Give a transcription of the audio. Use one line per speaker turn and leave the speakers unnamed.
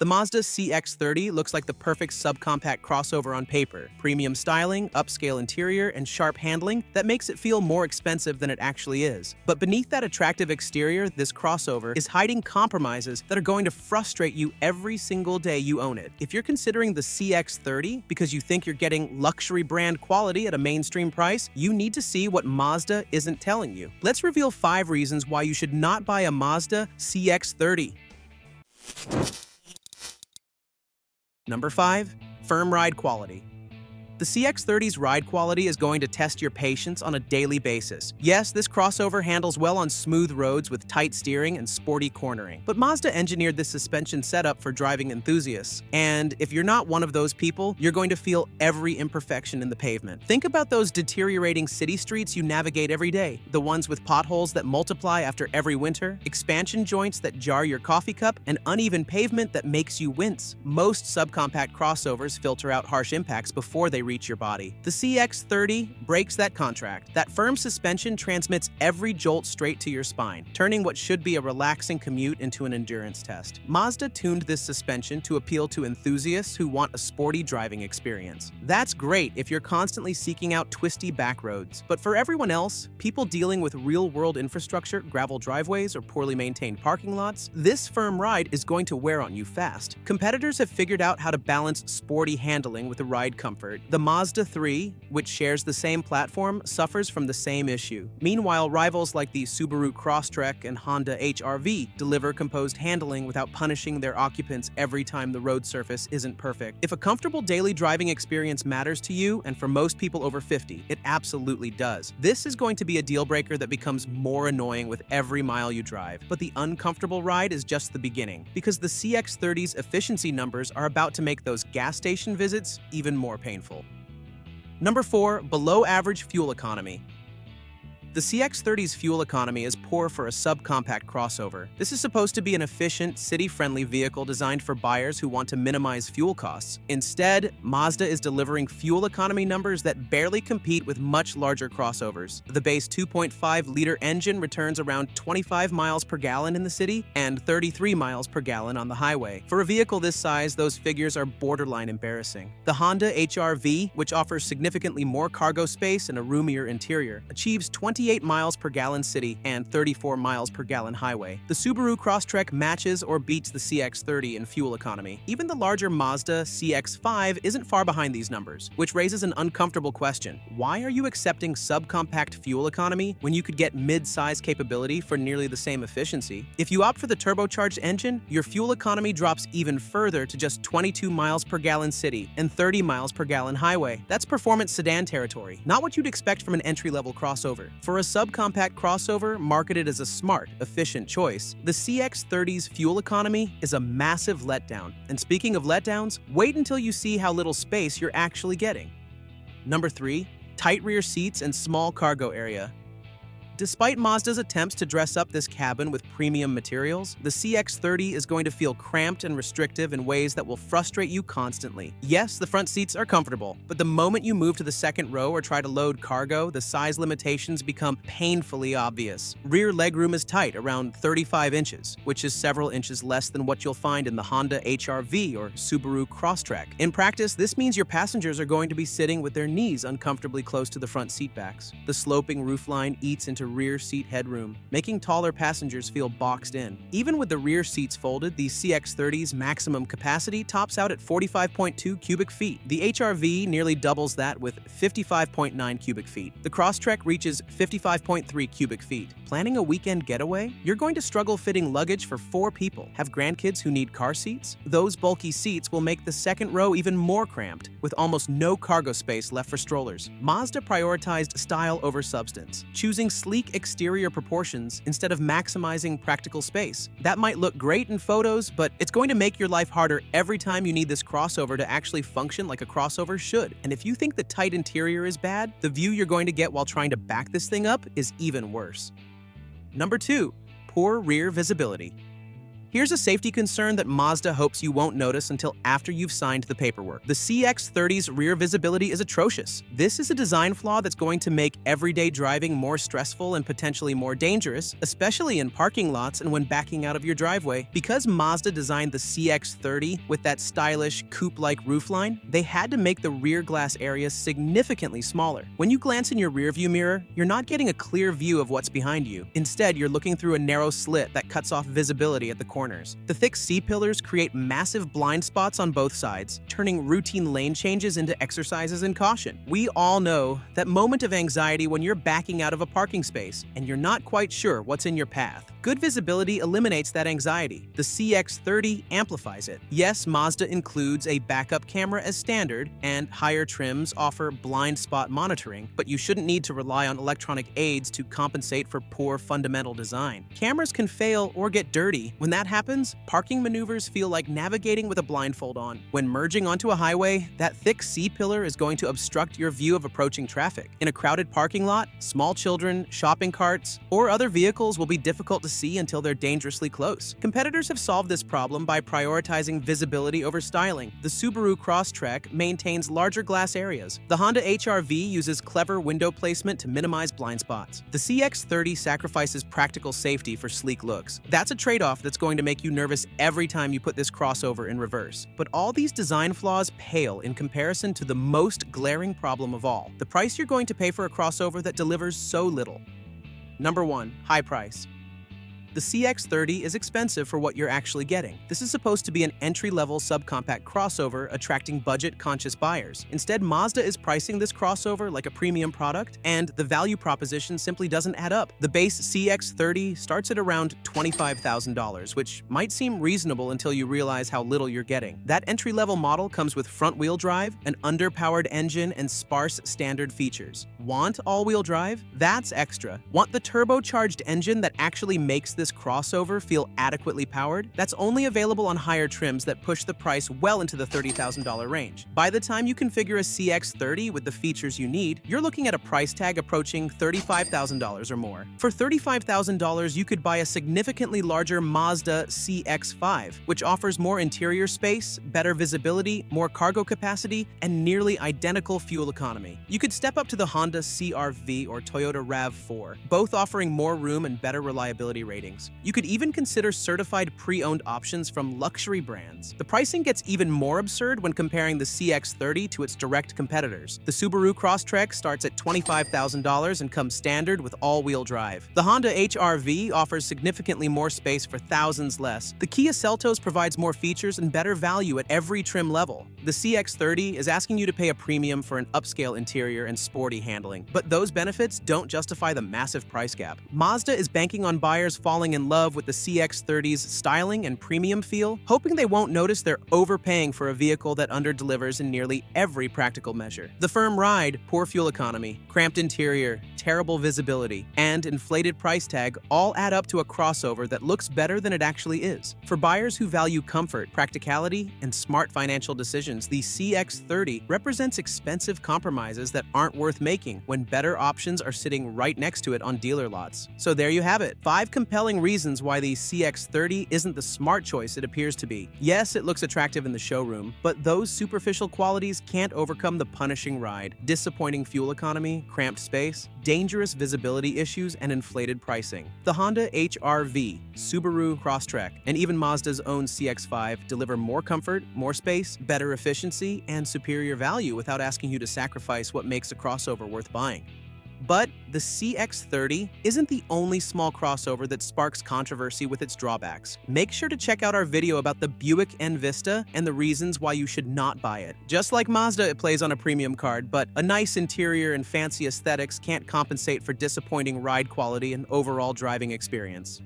The Mazda CX-30 looks like the perfect subcompact crossover on paper. Premium styling, upscale interior, and sharp handling that makes it feel more expensive than it actually is. But beneath that attractive exterior, this crossover is hiding compromises that are going to frustrate you every single day you own it. If you're considering the CX-30 because you think you're getting luxury brand quality at a mainstream price, you need to see what Mazda isn't telling you. Let's reveal 5 reasons why you should not buy a Mazda CX-30. Number 5. Firm ride quality. The CX-30's ride quality is going to test your patience on a daily basis. Yes, this crossover handles well on smooth roads with tight steering and sporty cornering. But Mazda engineered this suspension setup for driving enthusiasts. And if you're not one of those people, you're going to feel every imperfection in the pavement. Think about those deteriorating city streets you navigate every day. The ones with potholes that multiply after every winter, expansion joints that jar your coffee cup, and uneven pavement that makes you wince. Most subcompact crossovers filter out harsh impacts before they reach your body. The CX-30 breaks that contract. That firm suspension transmits every jolt straight to your spine, turning what should be a relaxing commute into an endurance test. Mazda tuned this suspension to appeal to enthusiasts who want a sporty driving experience. That's great if you're constantly seeking out twisty back roads. But for everyone else, people dealing with real-world infrastructure, gravel driveways, or poorly maintained parking lots, this firm ride is going to wear on you fast. Competitors have figured out how to balance sporty handling with the ride comfort. The Mazda 3, which shares the same platform, suffers from the same issue. Meanwhile, rivals like the Subaru Crosstrek and Honda HR-V deliver composed handling without punishing their occupants every time the road surface isn't perfect. If a comfortable daily driving experience matters to you, and for most people over 50, it absolutely does, this is going to be a deal breaker that becomes more annoying with every mile you drive. But the uncomfortable ride is just the beginning, because the CX-30's efficiency numbers are about to make those gas station visits even more painful. Number 4. Below average fuel economy. The CX-30's fuel economy is poor for a subcompact crossover. This is supposed to be an efficient, city-friendly vehicle designed for buyers who want to minimize fuel costs. Instead, Mazda is delivering fuel economy numbers that barely compete with much larger crossovers. The base 2.5-liter engine returns around 25 miles per gallon in the city and 33 miles per gallon on the highway. For a vehicle this size, those figures are borderline embarrassing. The Honda HR-V, which offers significantly more cargo space and a roomier interior, achieves 28 miles per gallon city and 34 miles per gallon highway. The Subaru Crosstrek matches or beats the CX-30 in fuel economy. Even the larger Mazda CX-5 isn't far behind these numbers, which raises an uncomfortable question. Why are you accepting subcompact fuel economy when you could get mid-size capability for nearly the same efficiency? If you opt for the turbocharged engine, your fuel economy drops even further to just 22 miles per gallon city and 30 miles per gallon highway. That's performance sedan territory, not what you'd expect from an entry-level crossover. For a subcompact crossover marketed as a smart, efficient choice, the CX-30's fuel economy is a massive letdown. And speaking of letdowns, wait until you see how little space you're actually getting. Number 3. Tight rear seats and small cargo area. Despite Mazda's attempts to dress up this cabin with premium materials, the CX-30 is going to feel cramped and restrictive in ways that will frustrate you constantly. Yes, the front seats are comfortable, but the moment you move to the second row or try to load cargo, the size limitations become painfully obvious. Rear legroom is tight, around 35 inches, which is several inches less than what you'll find in the Honda HR-V or Subaru Crosstrek. In practice, this means your passengers are going to be sitting with their knees uncomfortably close to the front seat backs. The sloping roofline eats into rear seat headroom, making taller passengers feel boxed in. Even with the rear seats folded, the CX-30's maximum capacity tops out at 45.2 cubic feet. The HR-V nearly doubles that with 55.9 cubic feet. The Crosstrek reaches 55.3 cubic feet. Planning a weekend getaway? You're going to struggle fitting luggage for 4 people. Have grandkids who need car seats? Those bulky seats will make the second row even more cramped, with almost no cargo space left for strollers. Mazda prioritized style over substance, choosing sleek exterior proportions instead of maximizing practical space. That might look great in photos, but it's going to make your life harder every time you need this crossover to actually function like a crossover should. And if you think the tight interior is bad, the view you're going to get while trying to back this thing up is even worse. Number 2. Poor rear visibility. Here's a safety concern that Mazda hopes you won't notice until after you've signed the paperwork. The CX-30's rear visibility is atrocious. This is a design flaw that's going to make everyday driving more stressful and potentially more dangerous, especially in parking lots and when backing out of your driveway. Because Mazda designed the CX-30 with that stylish, coupe-like roofline, they had to make the rear glass area significantly smaller. When you glance in your rearview mirror, you're not getting a clear view of what's behind you. Instead, you're looking through a narrow slit that cuts off visibility at the corners. The thick C-pillars create massive blind spots on both sides, turning routine lane changes into exercises in caution. We all know that moment of anxiety when you're backing out of a parking space and you're not quite sure what's in your path. Good visibility eliminates that anxiety. The CX-30 amplifies it. Yes, Mazda includes a backup camera as standard, and higher trims offer blind spot monitoring, but you shouldn't need to rely on electronic aids to compensate for poor fundamental design. Cameras can fail or get dirty. When that happens, parking maneuvers feel like navigating with a blindfold on. When merging onto a highway, that thick C-pillar is going to obstruct your view of approaching traffic. In a crowded parking lot, small children, shopping carts, or other vehicles will be difficult to see until they're dangerously close. Competitors have solved this problem by prioritizing visibility over styling. The Subaru Crosstrek maintains larger glass areas. The Honda HR-V uses clever window placement to minimize blind spots. The CX-30 sacrifices practical safety for sleek looks. That's a trade-off that's going to make you nervous every time you put this crossover in reverse. But all these design flaws pale in comparison to the most glaring problem of all: the price you're going to pay for a crossover that delivers so little. Number 1. High price. The CX-30 is expensive for what you're actually getting. This is supposed to be an entry-level subcompact crossover attracting budget-conscious buyers. Instead, Mazda is pricing this crossover like a premium product, and the value proposition simply doesn't add up. The base CX-30 starts at around $25,000, which might seem reasonable until you realize how little you're getting. That entry-level model comes with front-wheel drive, an underpowered engine, and sparse standard features. Want all-wheel drive? That's extra. Want the turbocharged engine that actually makes this crossover feel adequately powered? That's only available on higher trims that push the price well into the $30,000 range. By the time you configure a CX-30 with the features you need, you're looking at a price tag approaching $35,000 or more. For $35,000, you could buy a significantly larger Mazda CX-5, which offers more interior space, better visibility, more cargo capacity, and nearly identical fuel economy. You could step up to the Honda CR-V or Toyota RAV4, both offering more room and better reliability ratings. You could even consider certified pre-owned options from luxury brands. The pricing gets even more absurd when comparing the CX-30 to its direct competitors. The Subaru Crosstrek starts at $25,000 and comes standard with all-wheel drive. The Honda HR-V offers significantly more space for thousands less. The Kia Seltos provides more features and better value at every trim level. The CX-30 is asking you to pay a premium for an upscale interior and sporty handling, but those benefits don't justify the massive price gap. Mazda is banking on buyers falling in love with the CX-30's styling and premium feel, hoping they won't notice they're overpaying for a vehicle that underdelivers in nearly every practical measure. The firm ride, poor fuel economy, cramped interior, terrible visibility, and inflated price tag all add up to a crossover that looks better than it actually is. For buyers who value comfort, practicality, and smart financial decisions, the CX-30 represents expensive compromises that aren't worth making when better options are sitting right next to it on dealer lots. So there you have it, 5 compelling reasons why the CX-30 isn't the smart choice it appears to be. Yes, it looks attractive in the showroom, but those superficial qualities can't overcome the punishing ride, disappointing fuel economy, cramped space, dangerous visibility issues, and inflated pricing. The Honda HR-V, Subaru Crosstrek, and even Mazda's own CX-5 deliver more comfort, more space, better efficiency, and superior value without asking you to sacrifice what makes a crossover worth buying. But the CX-30 isn't the only small crossover that sparks controversy with its drawbacks. Make sure to check out our video about the Buick Envista and the reasons why you should not buy it. Just like Mazda, it plays on a premium card, but a nice interior and fancy aesthetics can't compensate for disappointing ride quality and overall driving experience.